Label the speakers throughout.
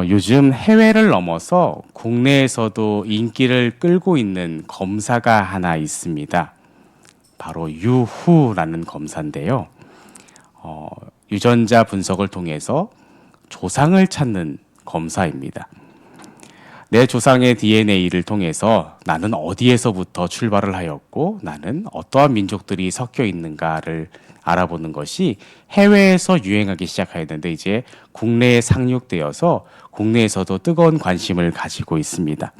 Speaker 1: 요즘 해외를 넘어서 국내에서도 인기를 끌고 있는 검사가 하나 있습니다. 바로 유후라는 검사인데요. 유전자 분석을 통해서 조상을 찾는 검사입니다. 내 조상의 DNA를 통해서 나는 어디에서부터 출발을 하였고 나는 어떠한 민족들이 섞여 있는가를 알아보는 것이 해외에서 유행하기 시작하였는데 이제 국내에 상륙되어서 국내에서도 뜨거운 관심을 가지고 있습니다.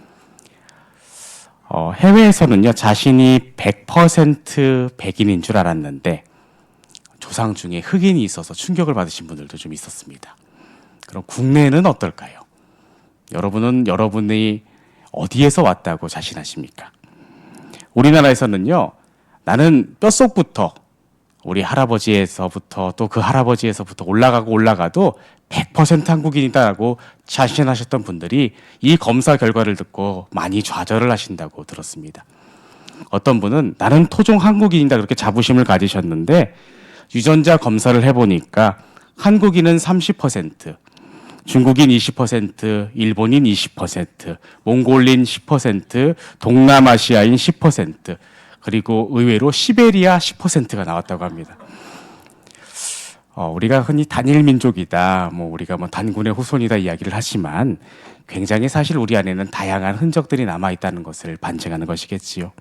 Speaker 1: 해외에서는요, 자신이 100% 백인인 줄 알았는데 조상 중에 흑인이 있어서 충격을 받으신 분들도 좀 있었습니다. 그럼 국내는 어떨까요? 여러분은 여러분이 어디에서 왔다고 자신하십니까? 우리나라에서는요, 나는 뼛속부터 우리 할아버지에서부터 또 그 할아버지에서부터 올라가도 100% 한국인이다라고 자신하셨던 분들이 이 검사 결과를 듣고 많이 좌절을 하신다고 들었습니다. 어떤 분은 나는 토종 한국인이다 그렇게 자부심을 가지셨는데 유전자 검사를 해보니까 한국인은 30%, 중국인 20%, 일본인 20%, 몽골인 10%, 동남아시아인 10%, 그리고 의외로 시베리아 10%가 나왔다고 합니다. 우리가 흔히 단일 민족이다, 우리가 단군의 후손이다 이야기를 하지만 굉장히 사실 우리 안에는 다양한 흔적들이 남아 있다는 것을 반증하는 것이겠지요.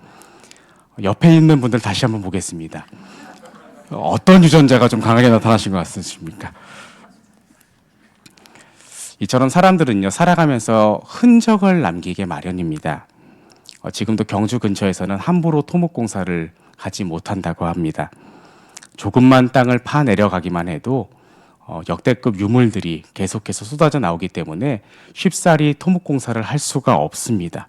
Speaker 1: 옆에 있는 분들 다시 한번 보겠습니다. 어떤 유전자가 좀 강하게 나타나신 것 같으십니까? 이처럼 사람들은요, 살아가면서 흔적을 남기게 마련입니다. 지금도 경주 근처에서는 함부로 토목공사를 하지 못한다고 합니다. 조금만 땅을 파내려가기만 해도 역대급 유물들이 계속해서 쏟아져 나오기 때문에 쉽사리 토목공사를 할 수가 없습니다.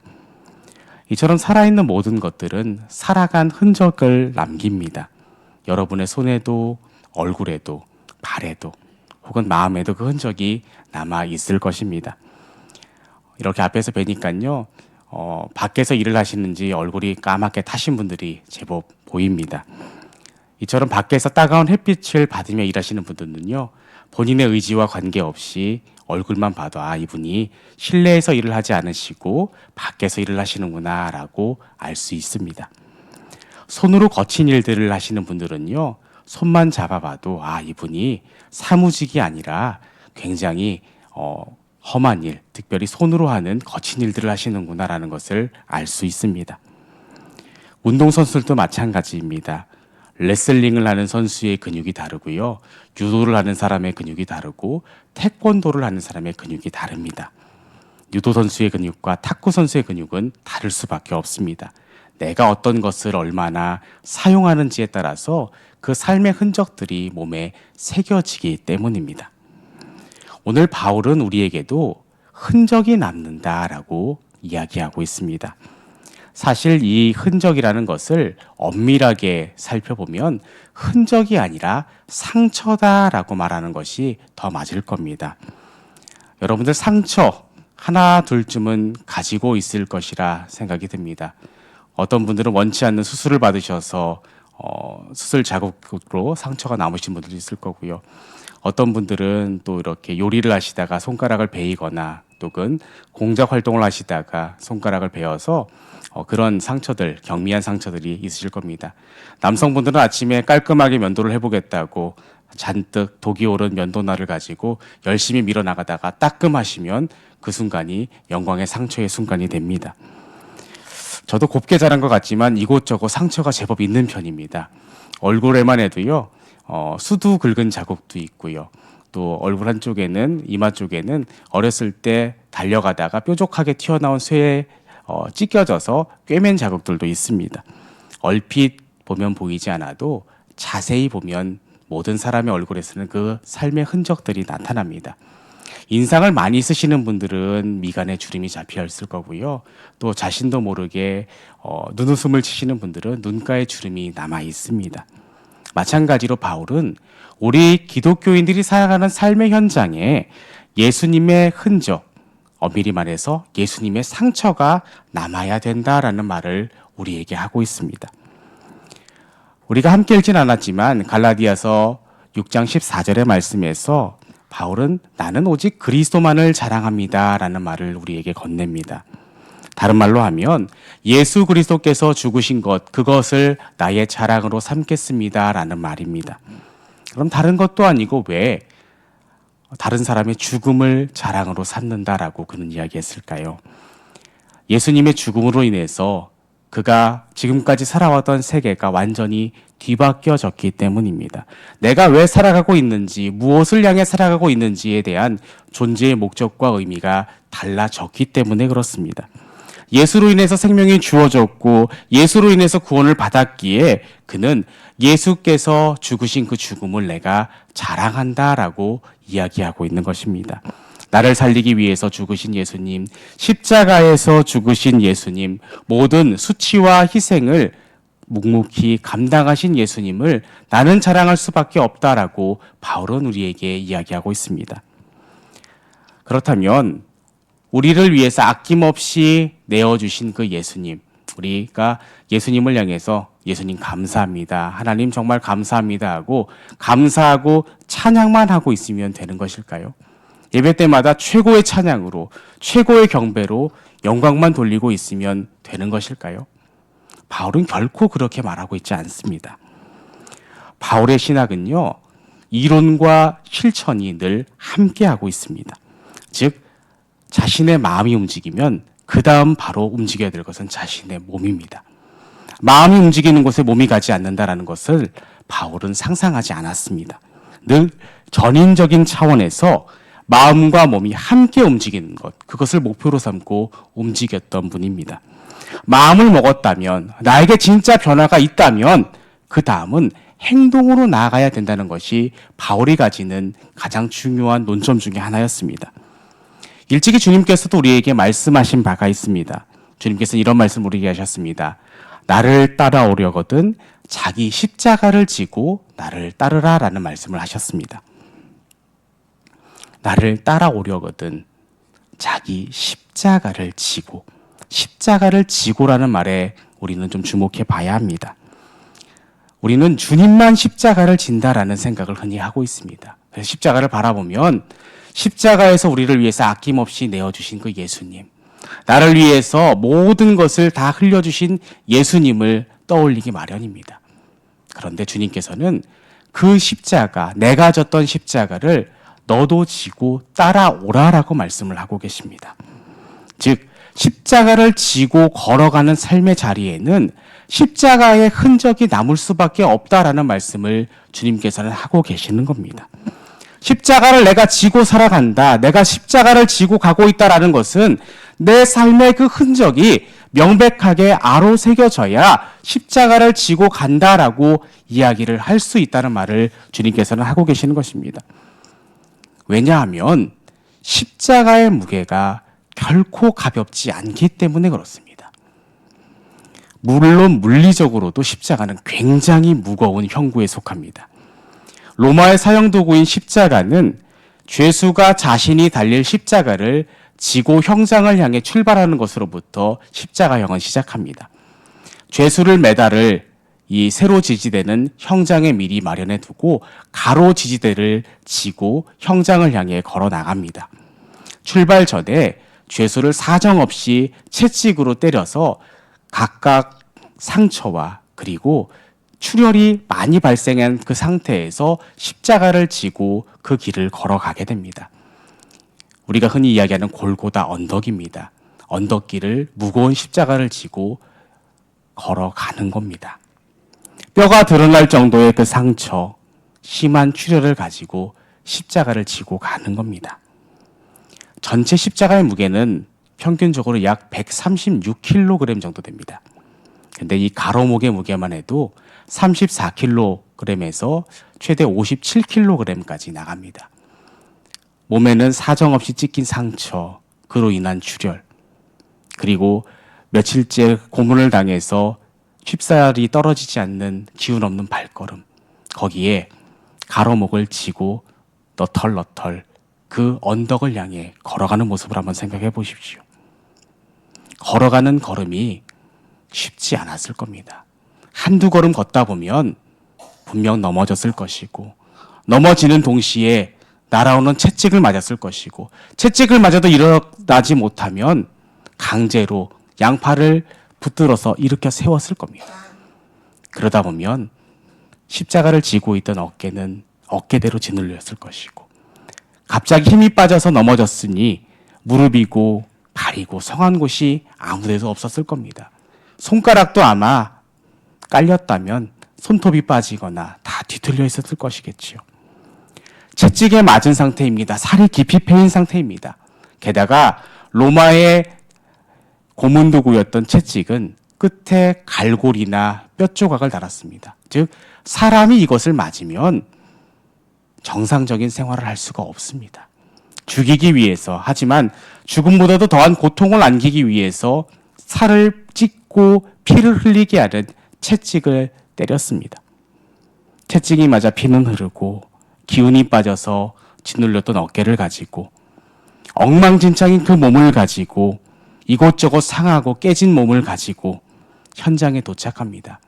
Speaker 1: 이처럼 살아있는 모든 것들은 살아간 흔적을 남깁니다. 여러분의 손에도 얼굴에도 발에도 혹은 마음에도 그 흔적이 남아 있을 것입니다. 이렇게 앞에서 뵈니까요, 밖에서 일을 하시는지 얼굴이 까맣게 타신 분들이 제법 보입니다. 이처럼 밖에서 따가운 햇빛을 받으며 일하시는 분들은요, 본인의 의지와 관계없이 얼굴만 봐도 이분이 실내에서 일을 하지 않으시고 밖에서 일을 하시는구나 라고 알 수 있습니다. 손으로 거친 일들을 하시는 분들은요, 손만 잡아봐도 이분이 사무직이 아니라 굉장히 험한 일, 특별히 손으로 하는 거친 일들을 하시는구나라는 것을 알 수 있습니다. 운동선수들도 마찬가지입니다. 레슬링을 하는 선수의 근육이 다르고요, 유도를 하는 사람의 근육이 다르고 태권도를 하는 사람의 근육이 다릅니다. 유도 선수의 근육과 탁구 선수의 근육은 다를 수밖에 없습니다. 내가 어떤 것을 얼마나 사용하는지에 따라서 그 삶의 흔적들이 몸에 새겨지기 때문입니다. 오늘 바울은 우리에게도 흔적이 남는다라고 이야기하고 있습니다. 사실 이 흔적이라는 것을 엄밀하게 살펴보면 흔적이 아니라 상처다라고 말하는 것이 더 맞을 겁니다. 여러분들 상처 하나 둘쯤은 가지고 있을 것이라 생각이 듭니다. 어떤 분들은 원치 않는 수술을 받으셔서 수술 자국으로 상처가 남으신 분들도 있을 거고요. 어떤 분들은 또 이렇게 요리를 하시다가 손가락을 베이거나 또는 공작 활동을 하시다가 손가락을 베어서 그런 상처들, 경미한 상처들이 있으실 겁니다. 남성분들은 아침에 깔끔하게 면도를 해보겠다고 잔뜩 독이 오른 면도날을 가지고 열심히 밀어나가다가 따끔하시면 그 순간이 영광의 상처의 순간이 됩니다. 저도 곱게 자란 것 같지만 이곳저곳 상처가 제법 있는 편입니다. 얼굴에만 해도요, 수두 긁은 자국도 있고요. 또 얼굴 한쪽에는, 이마 쪽에는 어렸을 때 달려가다가 뾰족하게 튀어나온 쇠에 찢겨져서 꿰맨 자국들도 있습니다. 얼핏 보면 보이지 않아도 자세히 보면 모든 사람의 얼굴에서는 그 삶의 흔적들이 나타납니다. 인상을 많이 쓰시는 분들은 미간에 주름이 잡혀 있을 거고요. 또 자신도 모르게 눈웃음을 치시는 분들은 눈가에 주름이 남아 있습니다. 마찬가지로 바울은 우리 기독교인들이 살아가는 삶의 현장에 예수님의 흔적, 엄밀히 말해서 예수님의 상처가 남아야 된다라는 말을 우리에게 하고 있습니다. 우리가 함께 읽진 않았지만 갈라디아서 6장 14절의 말씀에서 바울은 나는 오직 그리스도만을 자랑합니다 라는 말을 우리에게 건넵니다. 다른 말로 하면 예수 그리스도께서 죽으신 것, 그것을 나의 자랑으로 삼겠습니다 라는 말입니다. 그럼 다른 것도 아니고 왜 다른 사람의 죽음을 자랑으로 삼는다라고 그는 이야기했을까요? 예수님의 죽음으로 인해서 그가 지금까지 살아왔던 세계가 완전히 뒤바뀌어졌기 때문입니다. 내가 왜 살아가고 있는지, 무엇을 향해 살아가고 있는지에 대한 존재의 목적과 의미가 달라졌기 때문에 그렇습니다. 예수로 인해서 생명이 주어졌고 예수로 인해서 구원을 받았기에 그는 예수께서 죽으신 그 죽음을 내가 자랑한다라고 이야기하고 있는 것입니다. 나를 살리기 위해서 죽으신 예수님, 십자가에서 죽으신 예수님, 모든 수치와 희생을 묵묵히 감당하신 예수님을 나는 자랑할 수밖에 없다라고 바울은 우리에게 이야기하고 있습니다. 그렇다면 우리를 위해서 아낌없이 내어주신 그 예수님, 우리가 예수님을 향해서 예수님 감사합니다, 하나님 정말 감사합니다 하고 감사하고 찬양만 하고 있으면 되는 것일까요? 예배 때마다 최고의 찬양으로 최고의 경배로 영광만 돌리고 있으면 되는 것일까요? 바울은 결코 그렇게 말하고 있지 않습니다. 바울의 신학은요, 이론과 실천이 늘 함께하고 있습니다. 즉 자신의 마음이 움직이면 그 다음 바로 움직여야 될 것은 자신의 몸입니다. 마음이 움직이는 곳에 몸이 가지 않는다라는 것을 바울은 상상하지 않았습니다. 늘 전인적인 차원에서 마음과 몸이 함께 움직이는 것, 그것을 목표로 삼고 움직였던 분입니다. 마음을 먹었다면, 나에게 진짜 변화가 있다면 그 다음은 행동으로 나아가야 된다는 것이 바울이 가지는 가장 중요한 논점 중에 하나였습니다. 일찍이 주님께서도 우리에게 말씀하신 바가 있습니다. 주님께서는 이런 말씀을 우리에게 하셨습니다. 나를 따라오려거든 자기 십자가를 지고 나를 따르라 라는 말씀을 하셨습니다. 나를 따라오려거든 자기 십자가를 지고, 십자가를 지고라는 말에 우리는 좀 주목해 봐야 합니다. 우리는 주님만 십자가를 진다라는 생각을 흔히 하고 있습니다. 그래서 십자가를 바라보면 십자가에서 우리를 위해서 아낌없이 내어주신 그 예수님, 나를 위해서 모든 것을 다 흘려주신 예수님을 떠올리기 마련입니다. 그런데 주님께서는 그 십자가, 내가 졌던 십자가를 너도 지고 따라오라라고 말씀을 하고 계십니다. 즉 십자가를 지고 걸어가는 삶의 자리에는 십자가의 흔적이 남을 수밖에 없다라는 말씀을 주님께서는 하고 계시는 겁니다. 십자가를 내가 지고 살아간다, 내가 십자가를 지고 가고 있다라는 것은 내 삶의 그 흔적이 명백하게 아로새겨져야 십자가를 지고 간다라고 이야기를 할 수 있다는 말을 주님께서는 하고 계시는 것입니다. 왜냐하면 십자가의 무게가 결코 가볍지 않기 때문에 그렇습니다. 물론 물리적으로도 십자가는 굉장히 무거운 형구에 속합니다. 로마의 사형도구인 십자가는 죄수가 자신이 달릴 십자가를 지고 형장을 향해 출발하는 것으로부터 십자가형은 시작합니다. 죄수를 매달을 이 세로 지지대는 형장에 미리 마련해 두고 가로 지지대를 지고 형장을 향해 걸어 나갑니다. 출발 전에 죄수를 사정없이 채찍으로 때려서 각각 상처와 그리고 출혈이 많이 발생한 그 상태에서 십자가를 지고 그 길을 걸어가게 됩니다. 우리가 흔히 이야기하는 골고다 언덕입니다. 언덕길을 무거운 십자가를 지고 걸어가는 겁니다. 뼈가 드러날 정도의 그 상처, 심한 출혈을 가지고 십자가를 지고 가는 겁니다. 전체 십자가의 무게는 평균적으로 약 136kg 정도 됩니다. 근데 이 가로목의 무게만 해도 34kg에서 최대 57kg까지 나갑니다. 몸에는 사정없이 찢긴 상처, 그로 인한 출혈, 그리고 며칠째 고문을 당해서 쉽사리 떨어지지 않는 기운 없는 발걸음, 거기에 가로목을 지고 너털너털 그 언덕을 향해 걸어가는 모습을 한번 생각해 보십시오. 걸어가는 걸음이 쉽지 않았을 겁니다. 한두 걸음 걷다 보면 분명 넘어졌을 것이고, 넘어지는 동시에 날아오는 채찍을 맞았을 것이고, 채찍을 맞아도 일어나지 못하면 강제로 양팔을 붙들어서 일으켜 세웠을 겁니다. 그러다 보면 십자가를 지고 있던 어깨는 어깨대로 짓눌렸을 것이고, 갑자기 힘이 빠져서 넘어졌으니 무릎이고 발이고 성한 곳이 아무데도 없었을 겁니다. 손가락도 아마 깔렸다면 손톱이 빠지거나 다 뒤틀려 있었을 것이겠지요. 채찍에 맞은 상태입니다. 살이 깊이 패인 상태입니다. 게다가 로마의 고문도구였던 채찍은 끝에 갈고리나 뼈 조각을 달았습니다. 즉 사람이 이것을 맞으면 정상적인 생활을 할 수가 없습니다. 죽이기 위해서, 하지만 죽음보다도 더한 고통을 안기기 위해서 살을 찢고 피를 흘리게 하는 채찍을 때렸습니다. 채찍이 맞아 피는 흐르고 기운이 빠져서 짓눌렸던 어깨를 가지고 엉망진창인 그 몸을 가지고 이곳저곳 상하고 깨진 몸을 가지고 현장에 도착합니다.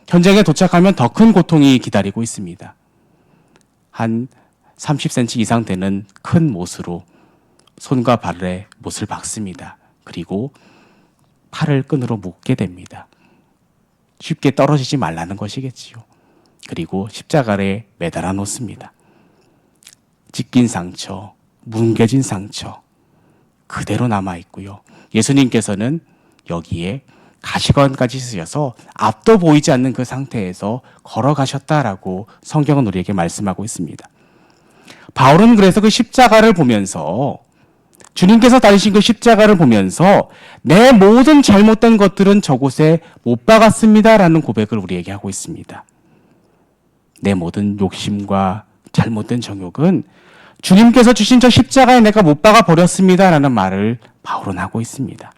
Speaker 1: 현장에 도착하면 더 큰 고통이 기다리고 있습니다. 한 30cm 이상 되는 큰 못으로 손과 발에 못을 박습니다. 그리고 팔을 끈으로 묶게 됩니다. 쉽게 떨어지지 말라는 것이겠지요. 그리고 십자가에 매달아 놓습니다. 찢긴 상처, 뭉개진 상처 그대로 남아 있고요. 예수님께서는 여기에 가시관까지 쓰셔서 앞도 보이지 않는 그 상태에서 걸어가셨다라고 성경은 우리에게 말씀하고 있습니다. 바울은 그래서 그 십자가를 보면서, 주님께서 달리신 그 십자가를 보면서 내 모든 잘못된 것들은 저곳에 못 박았습니다라는 고백을 우리에게 하고 있습니다. 내 모든 욕심과 잘못된 정욕은 주님께서 주신 저 십자가에 내가 못 박아 버렸습니다라는 말을 바울은 하고 있습니다.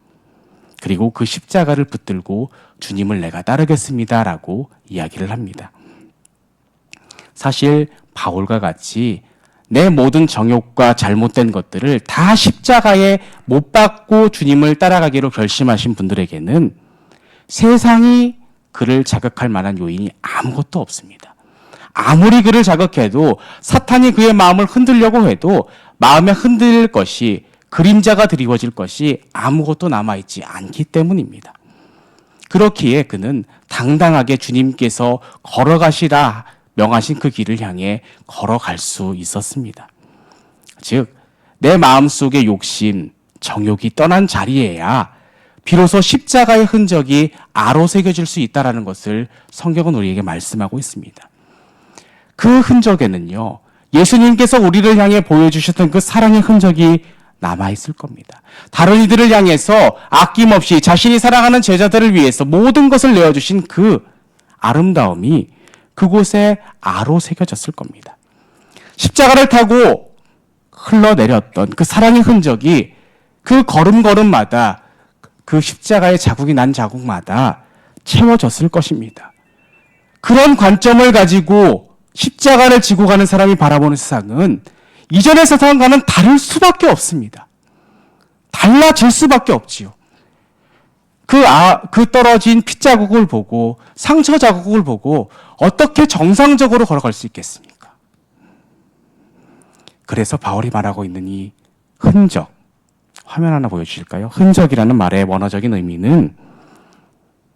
Speaker 1: 그리고 그 십자가를 붙들고 주님을 내가 따르겠습니다라고 이야기를 합니다. 사실 바울과 같이 내 모든 정욕과 잘못된 것들을 다 십자가에 못 박고 주님을 따라가기로 결심하신 분들에게는 세상이 그를 자극할 만한 요인이 아무것도 없습니다. 아무리 그를 자극해도, 사탄이 그의 마음을 흔들려고 해도 마음에 흔들릴 것이, 그림자가 드리워질 것이 아무것도 남아있지 않기 때문입니다. 그렇기에 그는 당당하게 주님께서 걸어가시라 명하신 그 길을 향해 걸어갈 수 있었습니다. 즉, 내 마음속의 욕심, 정욕이 떠난 자리에야 비로소 십자가의 흔적이 아로새겨질 수 있다는 것을 성경은 우리에게 말씀하고 있습니다. 그 흔적에는요, 예수님께서 우리를 향해 보여주셨던 그 사랑의 흔적이 남아있을 겁니다. 다른 이들을 향해서 아낌없이 자신이 사랑하는 제자들을 위해서 모든 것을 내어주신 그 아름다움이 그곳에 아로새겨졌을 겁니다. 십자가를 타고 흘러내렸던 그 사랑의 흔적이 그 걸음걸음마다, 그 십자가의 자국이 난 자국마다 채워졌을 것입니다. 그런 관점을 가지고 십자가를 지고 가는 사람이 바라보는 세상은 이전의 세상과는 다를 수밖에 없습니다. 달라질 수밖에 없지요. 그 떨어진 핏자국을 보고, 상처 자국을 보고 어떻게 정상적으로 걸어갈 수 있겠습니까? 그래서 바울이 말하고 있는 이 흔적, 화면 하나 보여주실까요? 흔적이라는 말의 원어적인 의미는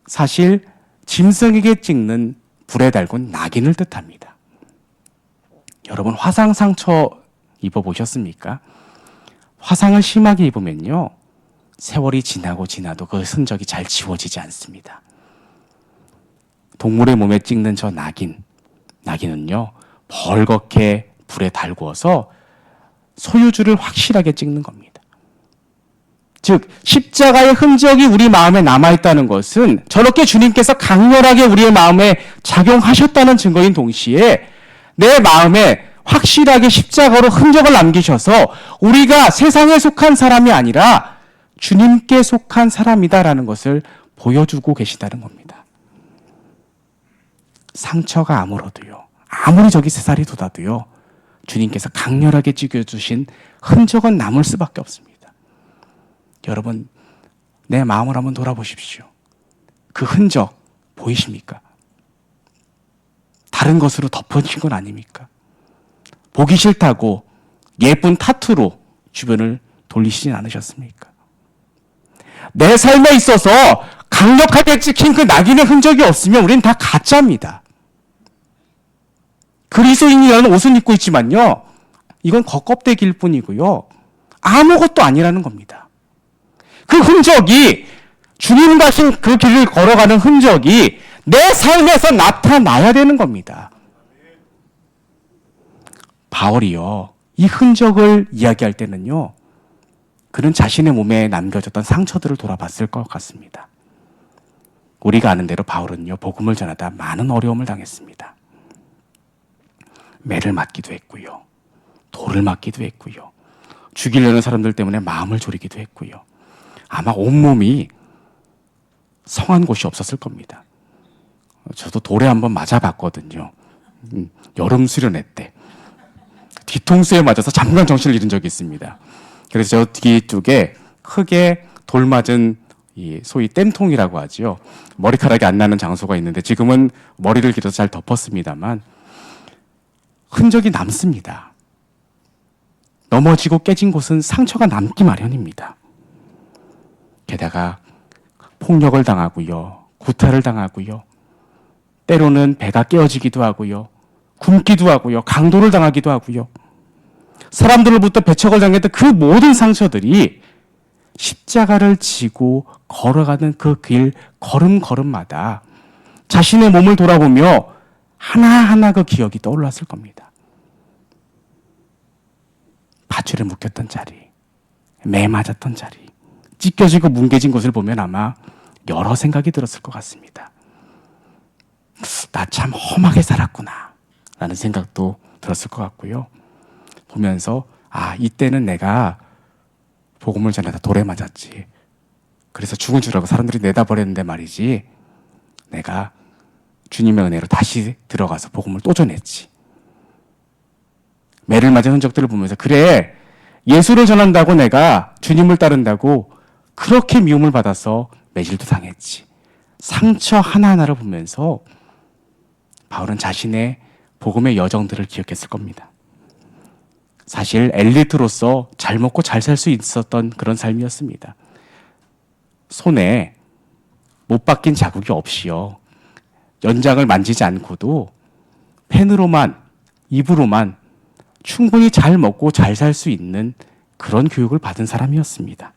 Speaker 1: 사실 짐승에게 찍는 불에 달군 낙인을 뜻합니다. 여러분, 화상 상처 입어보셨습니까? 화상을 심하게 입으면요, 세월이 지나고 지나도 그 흔적이 잘 지워지지 않습니다. 동물의 몸에 찍는 저 낙인은요, 벌겋게 불에 달구어서 소유주를 확실하게 찍는 겁니다. 즉, 십자가의 흔적이 우리 마음에 남아있다는 것은 저렇게 주님께서 강렬하게 우리의 마음에 작용하셨다는 증거인 동시에 내 마음에 확실하게 십자가로 흔적을 남기셔서 우리가 세상에 속한 사람이 아니라 주님께 속한 사람이다라는 것을 보여주고 계시다는 겁니다. 상처가 아물어도요, 아무리 저기 새살이 돋아도요, 주님께서 강렬하게 찍어주신 흔적은 남을 수밖에 없습니다. 여러분, 내 마음을 한번 돌아보십시오. 그 흔적 보이십니까? 다른 것으로 덮어진 건 아닙니까? 보기 싫다고 예쁜 타투로 주변을 돌리시진 않으셨습니까? 내 삶에 있어서 강력하게 찍힌 그 낙인의 흔적이 없으면 우리는 다 가짜입니다. 그리스도인이라는 옷은 입고 있지만요, 이건 겉껍데기일 뿐이고요, 아무것도 아니라는 겁니다. 그 흔적이, 주님 가신 그 길을 걸어가는 흔적이 내 삶에서 나타나야 되는 겁니다. 바울이요, 이 흔적을 이야기할 때는요, 그는 자신의 몸에 남겨졌던 상처들을 돌아봤을 것 같습니다. 우리가 아는 대로 바울은요, 복음을 전하다 많은 어려움을 당했습니다. 매를 맞기도 했고요, 돌을 맞기도 했고요, 죽이려는 사람들 때문에 마음을 졸이기도 했고요, 아마 온몸이 성한 곳이 없었을 겁니다. 저도 돌에 한번 맞아봤거든요. 여름 수련회 때 뒤통수에 맞아서 잠깐 정신을 잃은 적이 있습니다. 그래서 저 뒤쪽에 크게 돌 맞은 이 소위 땜통이라고 하죠. 머리카락이 안 나는 장소가 있는데 지금은 머리를 길어서 잘 덮었습니다만 흔적이 남습니다. 넘어지고 깨진 곳은 상처가 남기 마련입니다. 게다가 폭력을 당하고요, 구타를 당하고요, 때로는 배가 깨어지기도 하고요, 굶기도 하고요, 강도를 당하기도 하고요, 사람들로부터 배척을 당했던 그 모든 상처들이 십자가를 지고 걸어가는 그 길 걸음걸음마다 자신의 몸을 돌아보며 하나하나 그 기억이 떠올랐을 겁니다. 밧줄에 묶였던 자리, 매 맞았던 자리, 찢겨지고 뭉개진 곳을 보면 아마 여러 생각이 들었을 것 같습니다. 나 참 험하게 살았구나 라는 생각도 들었을 것 같고요. 보면서 이때는 내가 복음을 전하다 돌에 맞았지. 그래서 죽은 줄 알고 사람들이 내다버렸는데 말이지, 내가 주님의 은혜로 다시 들어가서 복음을 또 전했지. 매를 맞은 흔적들을 보면서, 그래, 예수를 전한다고 내가 주님을 따른다고 그렇게 미움을 받아서 매질도 당했지. 상처 하나하나를 보면서 바울은 자신의 복음의 여정들을 기억했을 겁니다. 사실 엘리트로서 잘 먹고 잘 살 수 있었던 그런 삶이었습니다. 손에 못 박힌 자국이 없이요, 연장을 만지지 않고도 펜으로만, 입으로만 충분히 잘 먹고 잘 살 수 있는 그런 교육을 받은 사람이었습니다.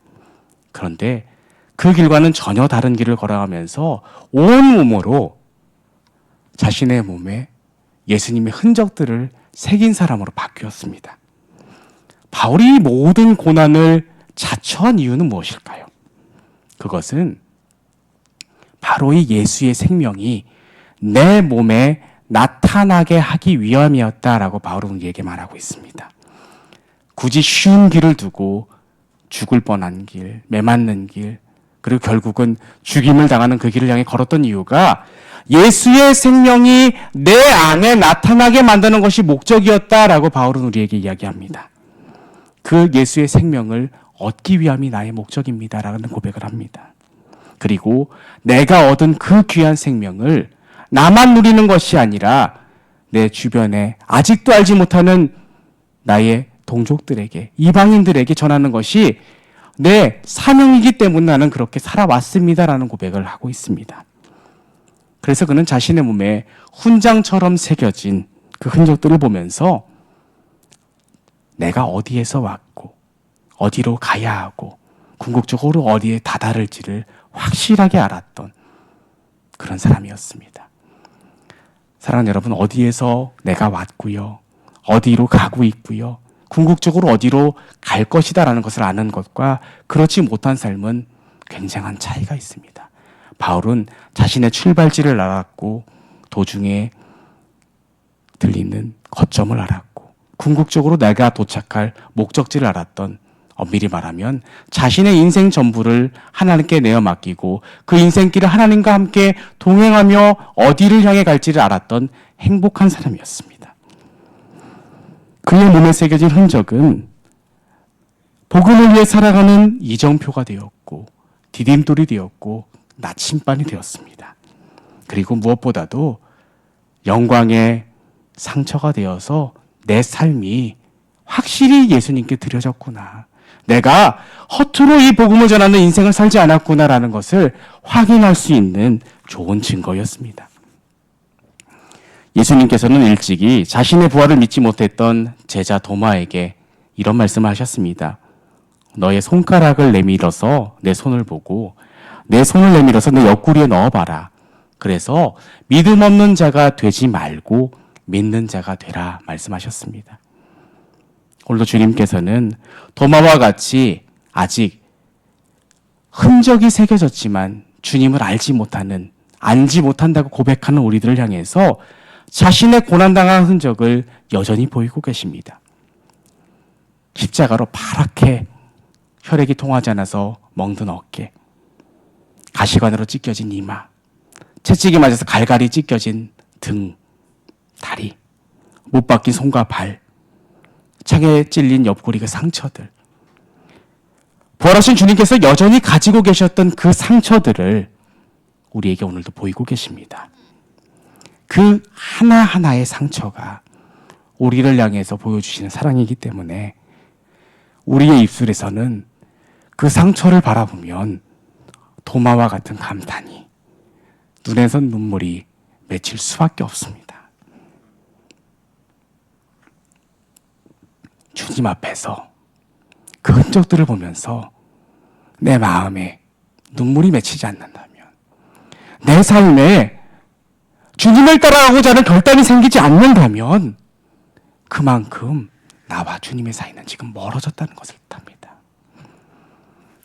Speaker 1: 그런데 그 길과는 전혀 다른 길을 걸어가면서 온몸으로 자신의 몸에 예수님의 흔적들을 새긴 사람으로 바뀌었습니다. 바울이 모든 고난을 자처한 이유는 무엇일까요? 그것은 바로 이 예수의 생명이 내 몸에 나타나게 하기 위함이었다라고 바울은 우리에게 말하고 있습니다. 굳이 쉬운 길을 두고 죽을 뻔한 길, 매맞는 길, 그리고 결국은 죽임을 당하는 그 길을 향해 걸었던 이유가 예수의 생명이 내 안에 나타나게 만드는 것이 목적이었다라고 바울은 우리에게 이야기합니다. 그 예수의 생명을 얻기 위함이 나의 목적입니다라는 고백을 합니다. 그리고 내가 얻은 그 귀한 생명을 나만 누리는 것이 아니라 내 주변에 아직도 알지 못하는 나의 동족들에게, 이방인들에게 전하는 것이 내 사명이기 때문에 나는 그렇게 살아왔습니다라는 고백을 하고 있습니다. 그래서 그는 자신의 몸에 훈장처럼 새겨진 그 흔적들을 보면서 내가 어디에서 왔고 어디로 가야 하고 궁극적으로 어디에 다다를지를 확실하게 알았던 그런 사람이었습니다. 사랑하는 여러분, 어디에서 내가 왔고요, 어디로 가고 있고요, 궁극적으로 어디로 갈 것이다라는 것을 아는 것과 그렇지 못한 삶은 굉장한 차이가 있습니다. 바울은 자신의 출발지를 알았고 도중에 들리는 거점을 알았고 궁극적으로 내가 도착할 목적지를 알았던, 엄밀히 말하면 자신의 인생 전부를 하나님께 내어 맡기고 그 인생길을 하나님과 함께 동행하며 어디를 향해 갈지를 알았던 행복한 사람이었습니다. 그의 몸에 새겨진 흔적은 복음을 위해 살아가는 이정표가 되었고 디딤돌이 되었고 나침반이 되었습니다. 그리고 무엇보다도 영광의 상처가 되어서 내 삶이 확실히 예수님께 드려졌구나. 내가 허투루 이 복음을 전하는 인생을 살지 않았구나라는 것을 확인할 수 있는 좋은 증거였습니다. 예수님께서는 일찍이 자신의 부활을 믿지 못했던 제자 도마에게 이런 말씀을 하셨습니다. 너의 손가락을 내밀어서 내 손을 보고 내 손을 내밀어서 내 옆구리에 넣어봐라. 그래서 믿음 없는 자가 되지 말고 믿는 자가 되라 말씀하셨습니다. 오늘도 주님께서는 도마와 같이 아직 흔적이 새겨졌지만 주님을 알지 못한다고 고백하는 우리들을 향해서 자신의 고난당한 흔적을 여전히 보이고 계십니다. 십자가로 파랗게 혈액이 통하지 않아서 멍든 어깨, 가시관으로 찢겨진 이마, 채찍이 맞아서 갈갈이 찢겨진 등, 다리, 못 박힌 손과 발, 창에 찔린 옆구리 그 상처들. 부활하신 주님께서 여전히 가지고 계셨던 그 상처들을 우리에게 오늘도 보이고 계십니다. 그 하나하나의 상처가 우리를 향해서 보여주시는 사랑이기 때문에 우리의 입술에서는 그 상처를 바라보면 도마와 같은 감탄이, 눈에선 눈물이 맺힐 수밖에 없습니다. 주님 앞에서 그 흔적들을 보면서 내 마음에 눈물이 맺히지 않는다면, 내 삶에 주님을 따라가고자 하는 결단이 생기지 않는다면 그만큼 나와 주님의 사이는 지금 멀어졌다는 것을 뜻합니다.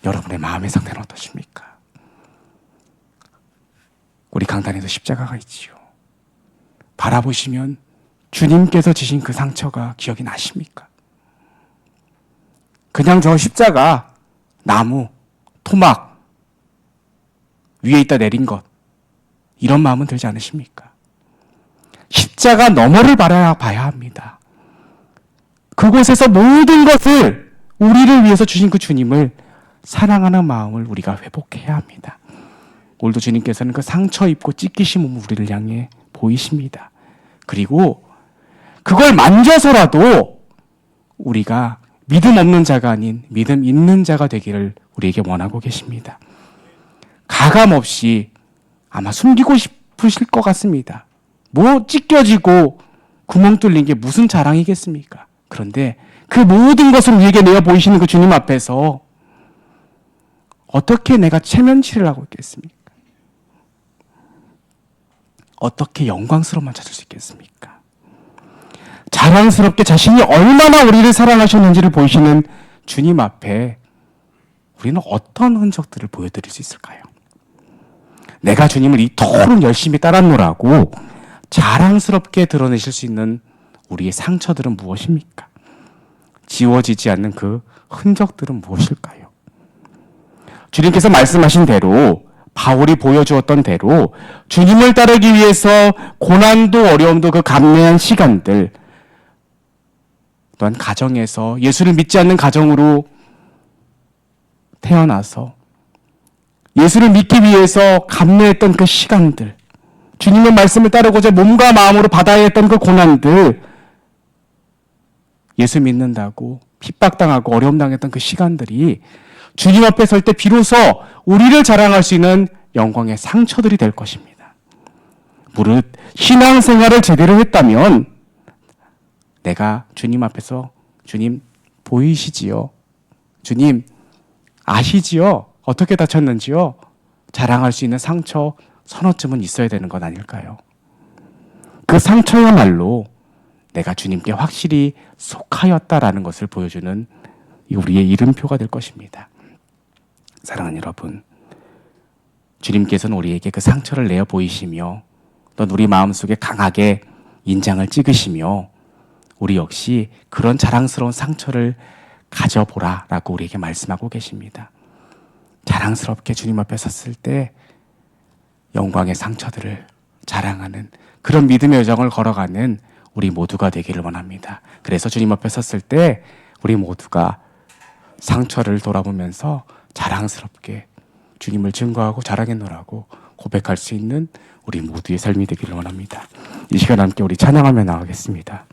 Speaker 1: 여러분의 마음의 상태는 어떠십니까? 우리 강단에도 십자가가 있지요. 바라보시면 주님께서 지신 그 상처가 기억이 나십니까? 그냥 저 십자가, 나무, 토막 위에 있다 내린 것, 이런 마음은 들지 않으십니까? 십자가 너머를 바라봐야 합니다. 그곳에서 모든 것을 우리를 위해서 주신 그 주님을 사랑하는 마음을 우리가 회복해야 합니다. 오늘도 주님께서는 그 상처 입고 찢기신 몸을 우리를 향해 보이십니다. 그리고 그걸 만져서라도 우리가 믿음 없는 자가 아닌 믿음 있는 자가 되기를 우리에게 원하고 계십니다. 가감 없이 아마 숨기고 싶으실 것 같습니다. 뭐 찢겨지고 구멍 뚫린 게 무슨 자랑이겠습니까? 그런데 그 모든 것을 우리에게 내어 보이시는 그 주님 앞에서 어떻게 내가 체면치를 하고 있겠습니까? 어떻게 영광스러움만 찾을 수 있겠습니까? 자랑스럽게 자신이 얼마나 우리를 사랑하셨는지를 보이시는 주님 앞에 우리는 어떤 흔적들을 보여드릴 수 있을까요? 내가 주님을 이토록 열심히 따랐노라고 자랑스럽게 드러내실 수 있는 우리의 상처들은 무엇입니까? 지워지지 않는 그 흔적들은 무엇일까요? 주님께서 말씀하신 대로, 바울이 보여주었던 대로 주님을 따르기 위해서 고난도 어려움도 그 감내한 시간들, 또한 가정에서 예수를 믿지 않는 가정으로 태어나서 예수를 믿기 위해서 감내했던 그 시간들, 주님의 말씀을 따르고자 몸과 마음으로 받아야 했던 그 고난들, 예수 믿는다고 핍박당하고 어려움 당했던 그 시간들이 주님 앞에 설 때 비로소 우리를 자랑할 수 있는 영광의 상처들이 될 것입니다. 무릇 신앙생활을 제대로 했다면 내가 주님 앞에서 주님 보이시지요? 주님 아시지요? 어떻게 다쳤는지요? 자랑할 수 있는 상처 서너쯤은 있어야 되는 건 아닐까요? 그 상처야말로 내가 주님께 확실히 속하였다라는 것을 보여주는 우리의 이름표가 될 것입니다. 사랑하는 여러분, 주님께서는 우리에게 그 상처를 내어 보이시며 또 우리 마음속에 강하게 인장을 찍으시며 우리 역시 그런 자랑스러운 상처를 가져보라라고 우리에게 말씀하고 계십니다. 자랑스럽게 주님 앞에 섰을 때 영광의 상처들을 자랑하는 그런 믿음의 여정을 걸어가는 우리 모두가 되기를 원합니다. 그래서 주님 앞에 섰을 때 우리 모두가 상처를 돌아보면서 자랑스럽게 주님을 증거하고 자랑해노라고 고백할 수 있는 우리 모두의 삶이 되기를 원합니다. 이 시간 함께 우리 찬양하며 나가겠습니다.